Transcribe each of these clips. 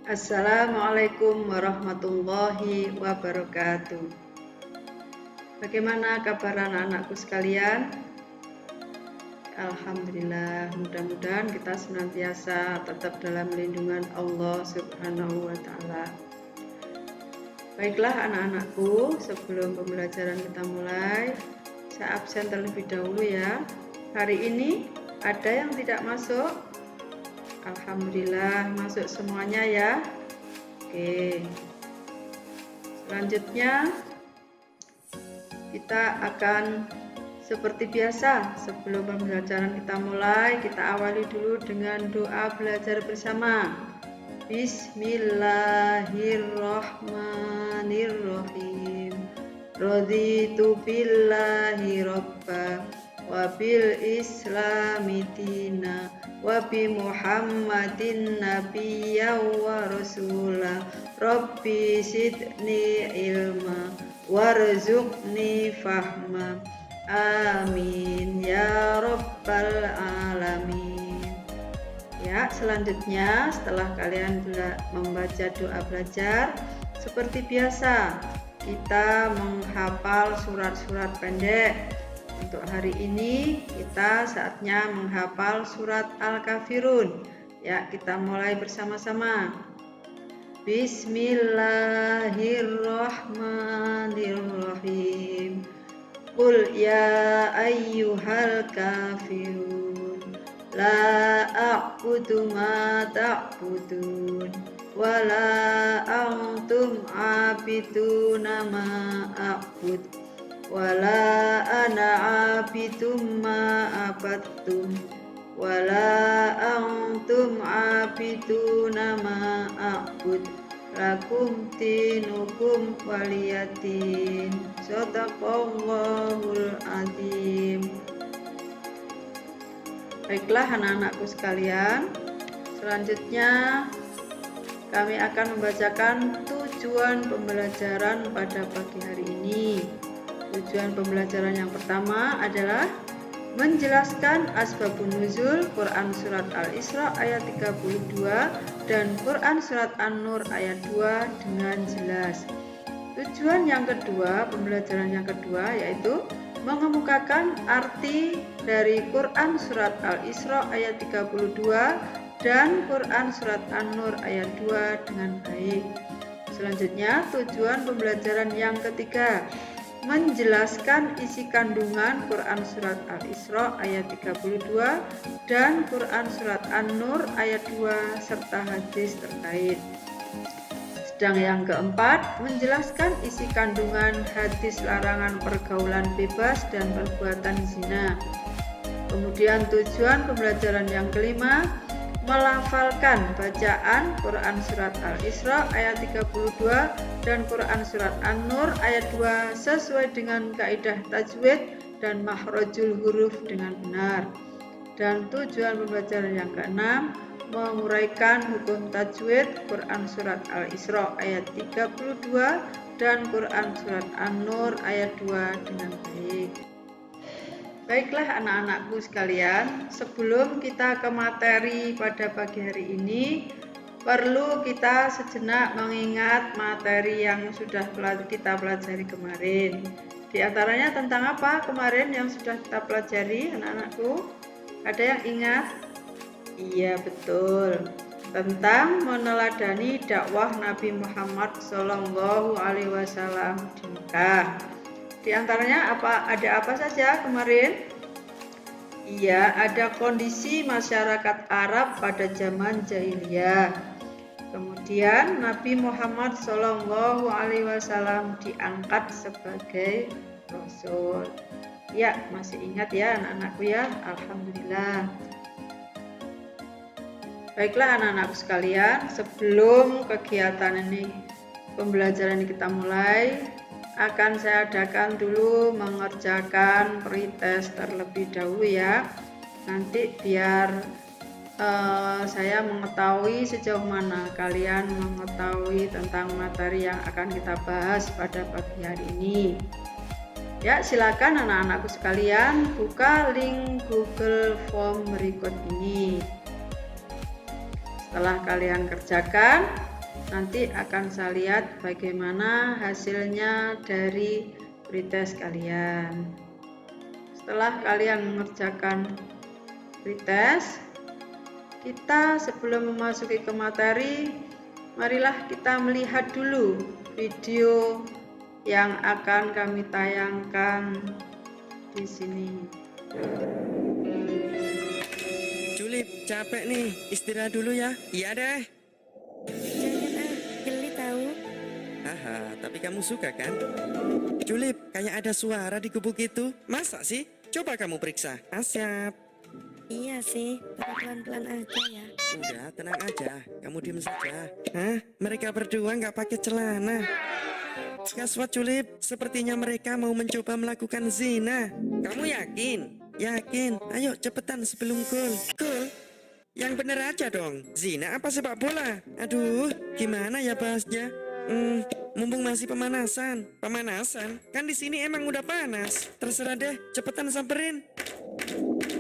Assalamualaikum warahmatullahi wabarakatuh. Bagaimana kabar anak-anakku sekalian? Alhamdulillah, mudah-mudahan kita senantiasa tetap dalam lindungan Allah Subhanahu wa Ta'ala. Baiklah anak-anakku, sebelum pembelajaran kita mulai, saya absen terlebih dahulu ya. Hari ini ada yang tidak masuk? Alhamdulillah masuk semuanya ya. Oke. Selanjutnya kita akan seperti biasa, sebelum pembelajaran kita mulai, kita awali dulu dengan doa belajar bersama. Bismillahirrahmanirrahim. Raditu billahi robba wa bil islami dina wa bi Muhammadin nabiyya wa rasula. Rabbi zidni ilma warzuqni fahma. Amin ya rabbal alamin. Ya, selanjutnya setelah kalian membaca doa belajar, seperti biasa kita menghafal surat-surat pendek. Untuk hari ini kita saatnya menghafal surat Al-Kafirun. Ya, kita mulai bersama-sama. Bismillahirrahmanirrahim. Qul ya ayyuhal kafirun la a'budu ma ta'budun wa la antum 'abiduna ma a'bud wala ana 'abidum ma abattum wala antum 'abiduna ma a'bud lakum dinukum waliyadin. Shadaqallahul azim. Baiklah anak-anakku sekalian, selanjutnya kami akan membacakan tujuan pembelajaran pada pagi hari ini. Tujuan pembelajaran yang pertama adalah menjelaskan asbabun nuzul Quran surat Al-Isra ayat 32 dan Quran surat An-Nur ayat 2 dengan jelas. Tujuan yang kedua, pembelajaran yang kedua yaitu mengemukakan arti dari Quran surat Al-Isra ayat 32 dan Quran surat An-Nur ayat 2 dengan baik. Selanjutnya, tujuan pembelajaran yang ketiga, menjelaskan isi kandungan Quran surat Al-Isra ayat 32 dan Quran surat An-Nur ayat 2 serta hadis terkait. Sedang yang keempat, menjelaskan isi kandungan hadis larangan pergaulan bebas dan perbuatan zina. Kemudian tujuan pembelajaran yang kelima, melafalkan bacaan Quran surat Al-Isra ayat 32 dan Quran surat An-Nur ayat 2 sesuai dengan kaidah tajwid dan makhrajul huruf dengan benar. Dan tujuan pembelajaran yang keenam, menguraikan hukum tajwid Quran surat Al-Isra ayat 32 dan Quran surat An-Nur ayat 2 dengan baik. Baiklah anak-anakku sekalian, sebelum kita ke materi pada pagi hari ini, perlu kita sejenak mengingat materi yang sudah kita pelajari kemarin. Di antaranya tentang apa kemarin yang sudah kita pelajari anak-anakku? Ada yang ingat? Iya betul, tentang meneladani dakwah Nabi Muhammad SAW di Mekah. Di antaranya ada apa saja kemarin? Iya, ada kondisi masyarakat Arab pada zaman jahiliyah. Kemudian Nabi Muhammad SAW diangkat sebagai Rasul. Ya, masih ingat ya anak-anakku ya? Alhamdulillah. Baiklah anak-anakku sekalian, sebelum kegiatan ini pembelajaran kita mulai, akan saya adakan dulu mengerjakan pretest terlebih dahulu ya. Nanti biar saya mengetahui sejauh mana kalian mengetahui tentang materi yang akan kita bahas pada pagi hari ini. Ya, silakan anak-anakku sekalian buka link Google Form berikut ini. Setelah kalian kerjakan, nanti akan saya lihat bagaimana hasilnya dari pretest kalian. Setelah kalian mengerjakan pretest, kita sebelum memasuki ke materi, marilah kita melihat dulu video yang akan kami tayangkan di sini. Julip, capek nih, istirahat dulu ya. Iya deh. Jangan geli tahu. Haha, tapi kamu suka kan? Julip, kayak ada suara di gubuk itu. Masa sih? Coba kamu periksa. Asyap. Iya sih, tapi pelan-pelan aja ya. Udah, tenang aja. Kamu diem saja. Hah? Mereka berdua nggak pakai celana. Guess what, Julip? Sepertinya mereka mau mencoba melakukan zina. Kamu yakin? Yakin. Ayo cepetan sebelum gol. Gol? Yang bener aja dong. Zina apa sepak bola? Aduh, gimana ya bahasnya? Mumpung masih pemanasan. Pemanasan? Kan di sini emang udah panas. Terserah deh, cepetan samperin.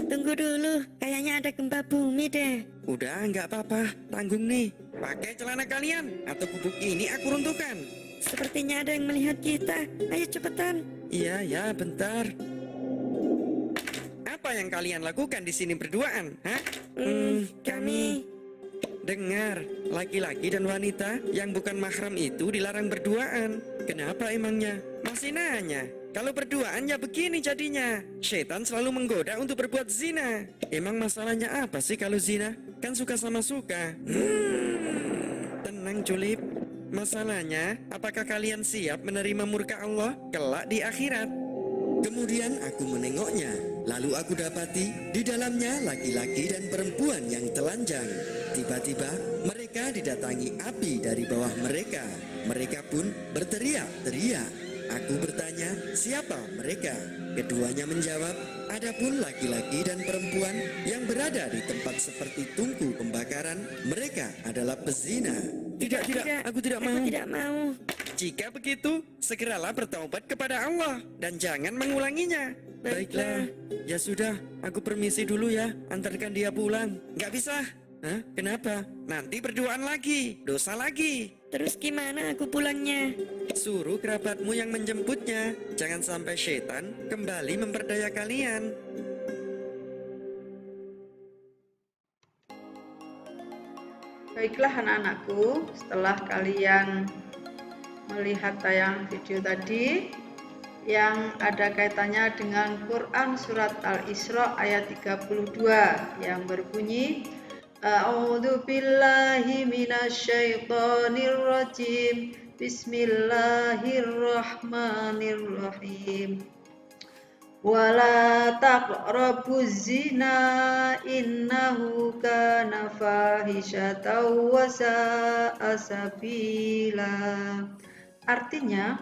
Tunggu dulu, kayaknya ada gempa bumi deh. Udah, nggak apa-apa. Tanggung nih. Pakai celana kalian atau gubuk ini aku runtuhkan. Sepertinya ada yang melihat kita. Ayo cepetan. Iya, ya, bentar. Apa yang kalian lakukan di sini berduaan? Hah? Kami Dengar, laki-laki dan wanita yang bukan mahram itu dilarang berduaan. Kenapa emangnya? Masih nanya. Kalau berduaan ya begini jadinya. Setan selalu menggoda untuk berbuat zina. Emang masalahnya apa sih kalau zina? Kan suka sama suka. Tenang, Julip. Masalahnya, apakah kalian siap menerima murka Allah kelak di akhirat? Kemudian aku menengoknya, lalu aku dapati di dalamnya laki-laki dan perempuan yang telanjang. Tiba-tiba mereka didatangi api dari bawah mereka. Mereka pun berteriak-teriak. Aku bertanya, siapa mereka? Keduanya menjawab, adapun laki-laki dan perempuan yang berada di tempat seperti tungku pembakaran, mereka adalah pezina. Tidak, aku tidak mau. Aku tidak mau. Jika begitu, segeralah bertaubat kepada Allah dan jangan mengulanginya. Baiklah, ya sudah, aku permisi dulu ya, antarkan dia pulang. Nggak bisa. Hah? Kenapa? Nanti berduaan lagi, dosa lagi. Terus gimana aku pulangnya? Suruh kerabatmu yang menjemputnya. Jangan sampai setan kembali memperdaya kalian. Baiklah anak-anakku, setelah kalian melihat tayangan video tadi yang ada kaitannya dengan Quran Surat Al-Isra ayat 32 yang berbunyi A'udzu billahi minasyaitonir rajim. Bismillahirrahmanirrahim. Wala taqrabuz zina innahu kana fahisyatan wa sa'a sabila. Artinya,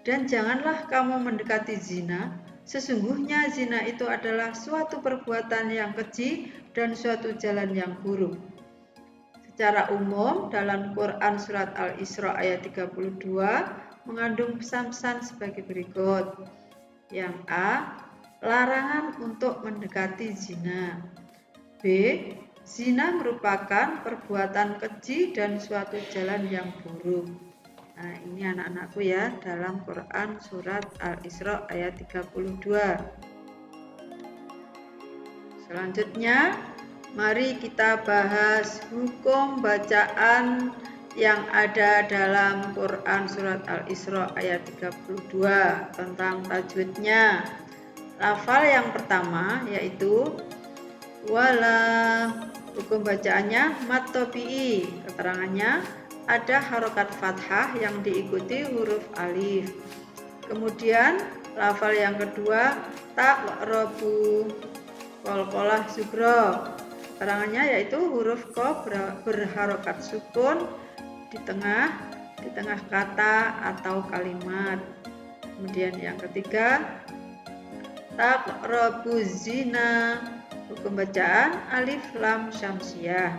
dan janganlah kamu mendekati zina. Sesungguhnya zina itu adalah suatu perbuatan yang keji dan suatu jalan yang buruk. Secara umum, dalam Quran Surat Al-Isra ayat 32 mengandung pesan-pesan sebagai berikut. Yang A, larangan untuk mendekati zina. B, zina merupakan perbuatan keji dan suatu jalan yang buruk. Nah, ini anak-anakku ya, dalam Quran Surat Al-Isra ayat 32. Selanjutnya, mari kita bahas hukum bacaan yang ada dalam Quran Surat Al-Isra ayat 32 tentang tajwidnya. Lafal yang pertama yaitu wala. Hukum bacaannya mat tabi'i. Keterangannya ada harokat fathah yang diikuti huruf alif. Kemudian lafal yang kedua taqrabu qalqalah sugro. Keterangannya yaitu huruf qa berharokat sukun di tengah kata atau kalimat. Kemudian yang ketiga taqrabuz zina. Hukum bacaan alif lam syamsiyah.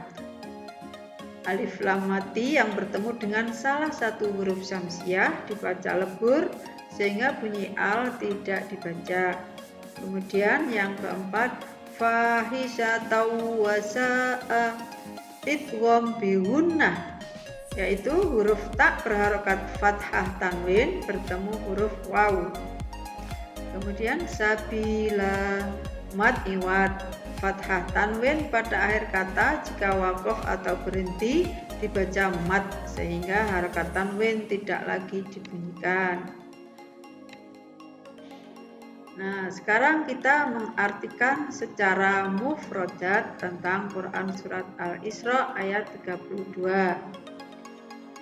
Alif lam mati yang bertemu dengan salah satu huruf syamsiyah dibaca lebur, sehingga bunyi al tidak dibaca. Kemudian yang keempat, fahisyatau wasa'a idgham bihunnah, yaitu huruf ta berharokat fathah tanwin bertemu huruf waw. Kemudian sabila mad iwad, fathah tanwin pada akhir kata jika wakof atau berhenti dibaca mad sehingga harokat tanwin tidak lagi dibunyikan. Nah, sekarang kita mengartikan secara mufradat tentang Quran surat Al-Isra ayat 32.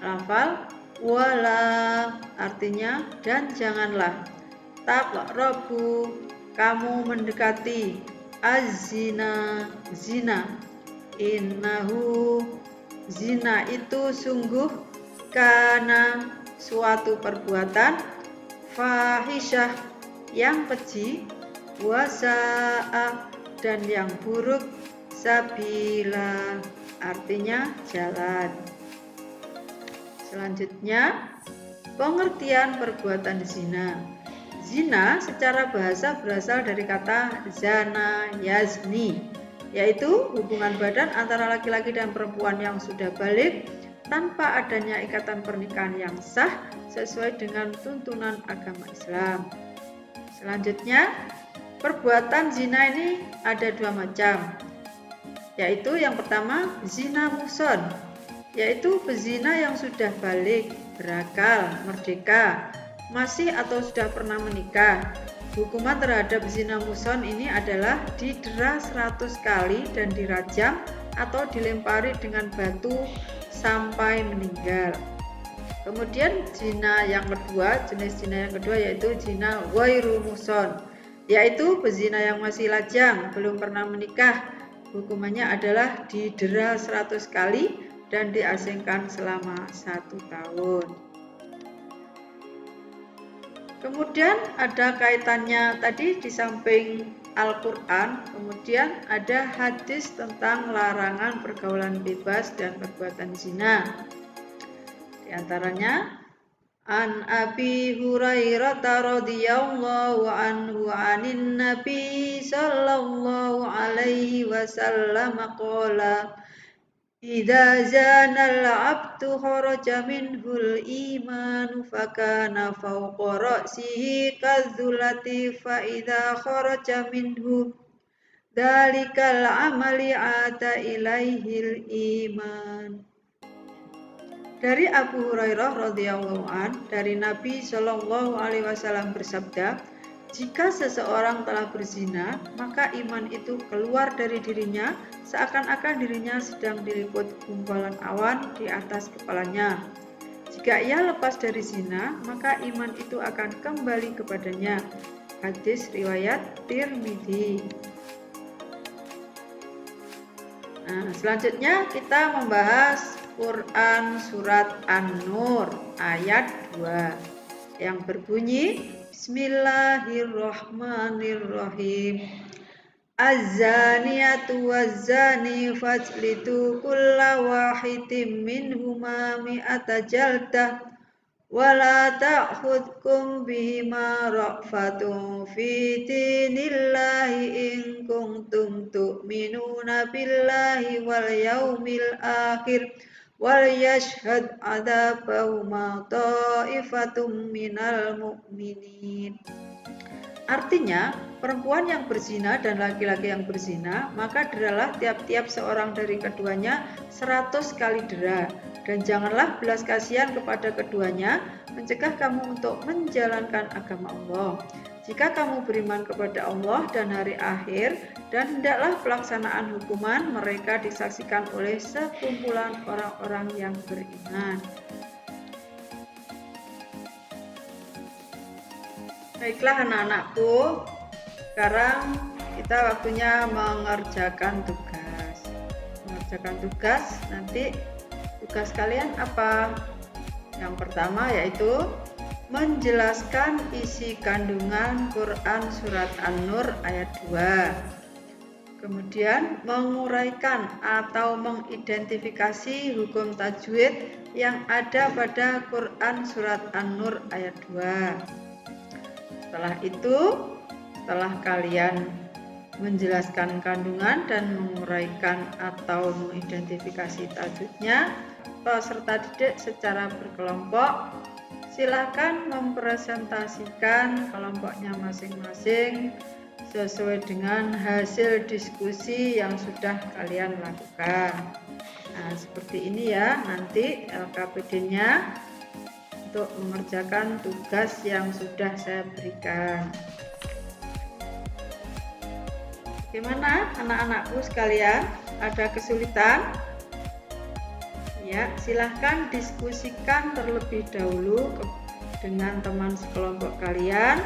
Lafal wala artinya dan janganlah, taqrabu kamu mendekati, az-zina zina, innahu zina itu sungguh, kana suatu perbuatan, fahisyah yang keji, wasa'a dan yang buruk, sabila artinya jalan. Selanjutnya, pengertian perbuatan zina. Zina secara bahasa berasal dari kata zana yazni, yaitu hubungan badan antara laki-laki dan perempuan yang sudah balik tanpa adanya ikatan pernikahan yang sah sesuai dengan tuntunan agama Islam. Selanjutnya, perbuatan zina ini ada dua macam, yaitu yang pertama zina muhson, yaitu pezina yang sudah balik, berakal, merdeka, masih atau sudah pernah menikah. Hukuman terhadap zina muhson ini adalah didera 100 kali dan dirajam atau dilempari dengan batu sampai meninggal. Kemudian zina yang kedua, jenis zina yang kedua yaitu zina ghairu muhson, yaitu pezina yang masih lajang, belum pernah menikah. Hukumannya adalah didera 100 kali dan diasingkan selama 1 tahun. Kemudian ada kaitannya tadi di samping Al-Quran, kemudian ada hadis tentang larangan pergaulan bebas dan perbuatan zina. Di antaranya, an Abi Hurairah radhiyallahu anhu anin Nabi sallallahu alaihi wasallam qala, idza zana al-'abdu kharaja minhul imanu fakana fawqa ra'sihi kadzulati fa idza kharaja minhu dalikal amali ata ilaihil iman. Dari Abu Hurairah radhiyallahu an, dari Nabi Shallallahu alaihi wasallam bersabda, jika seseorang telah berzina, maka iman itu keluar dari dirinya seakan-akan dirinya sedang diliput gumpalan awan di atas kepalanya. Jika ia lepas dari zina, maka iman itu akan kembali kepadanya. Hadis riwayat Tirmidzi. Nah, selanjutnya kita membahas Quran surat An-Nur ayat 2 yang berbunyi Bismillahirrahmanirrahim. Az-zaniyatu waz-zani fajlidu kulla wahidin minhuma mi'ata jaldah wa la ta'khudkum bihima ra'fatun fi dinillahi in kuntum tu'minuna billahi wal yaumil akhir wal yashhad adabahuma ta'ifatum minal mu'minin. Artinya, perempuan yang berzina dan laki-laki yang berzina, maka deralah tiap-tiap seorang dari keduanya 100 kali dera, dan janganlah belas kasihan kepada keduanya, mencegah kamu untuk menjalankan agama Allah. Jika kamu beriman kepada Allah dan hari akhir, dan hendaklah pelaksanaan hukuman mereka disaksikan oleh sekumpulan orang-orang yang beriman. Baiklah anak-anakku, sekarang kita waktunya mengerjakan tugas. Mengerjakan tugas, nanti tugas kalian apa? Yang pertama yaitu menjelaskan isi kandungan Quran surat An-Nur ayat 2. Kemudian menguraikan atau mengidentifikasi hukum tajwid yang ada pada Quran surat An-Nur ayat 2. Setelah itu, setelah kalian menjelaskan kandungan dan menguraikan atau mengidentifikasi tajwidnya peserta didik secara berkelompok, silakan mempresentasikan kelompoknya masing-masing sesuai dengan hasil diskusi yang sudah kalian lakukan. Nah, seperti ini ya nanti LKPD-nya untuk mengerjakan tugas yang sudah saya berikan. Gimana anak-anakku sekalian? Ada kesulitan? Ya, silahkan diskusikan terlebih dahulu dengan teman sekelompok kalian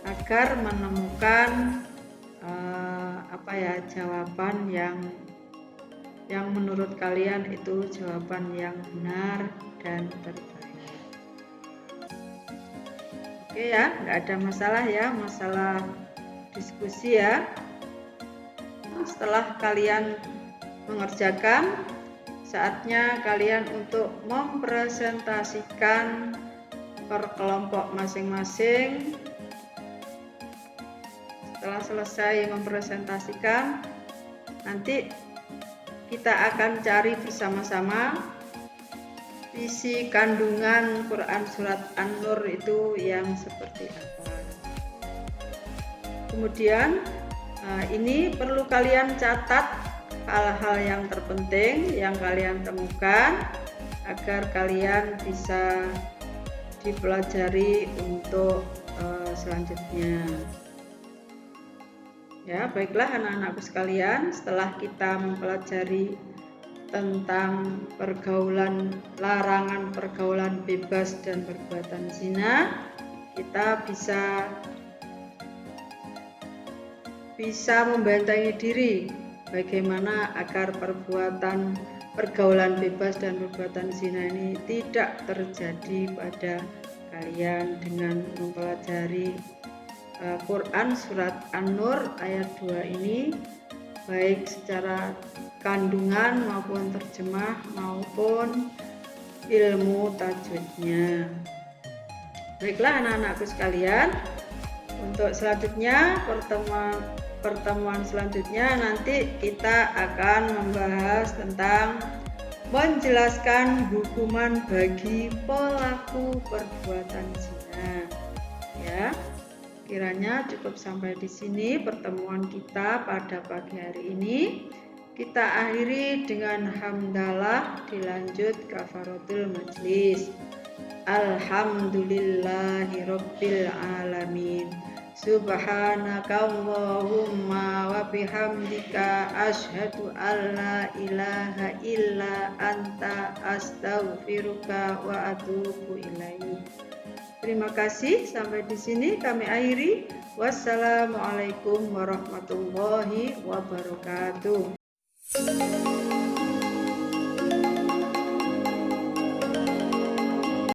agar menemukan jawaban yang menurut kalian itu jawaban yang benar dan terbaik. Oke ya, nggak ada masalah ya, masalah diskusi ya. Setelah kalian mengerjakan, saatnya kalian untuk mempresentasikan per kelompok masing-masing. Setelah selesai mempresentasikan, nanti kita akan cari bersama-sama isi kandungan Quran Surat An-Nur itu yang seperti apa. Kemudian ini perlu kalian catat hal-hal yang terpenting yang kalian temukan agar kalian bisa dipelajari untuk selanjutnya. Ya, baiklah anak-anakku sekalian, setelah kita mempelajari tentang larangan pergaulan bebas dan perbuatan zina, kita bisa membentengi diri bagaimana agar pergaulan bebas dan perbuatan zina ini tidak terjadi pada kalian dengan mempelajari Quran Surat An-Nur ayat 2 ini, baik secara kandungan maupun terjemah maupun ilmu tajwidnya. Baiklah anak-anakku sekalian, untuk selanjutnya pertemuan selanjutnya nanti kita akan membahas tentang menjelaskan hukuman bagi pelaku perbuatan zina. Ya, kiranya cukup sampai di sini pertemuan kita pada pagi hari ini. Kita akhiri dengan hamdalah, dilanjut kafaratul majlis. Alhamdulillahirabbil alamin. Subhanakallahumma wa bihamdika asyhadu an la ilaha illa anta astaghfiruka wa atubu ilaik. Terima kasih, sampai di sini kami akhiri. Wassalamualaikum warahmatullahi wabarakatuh.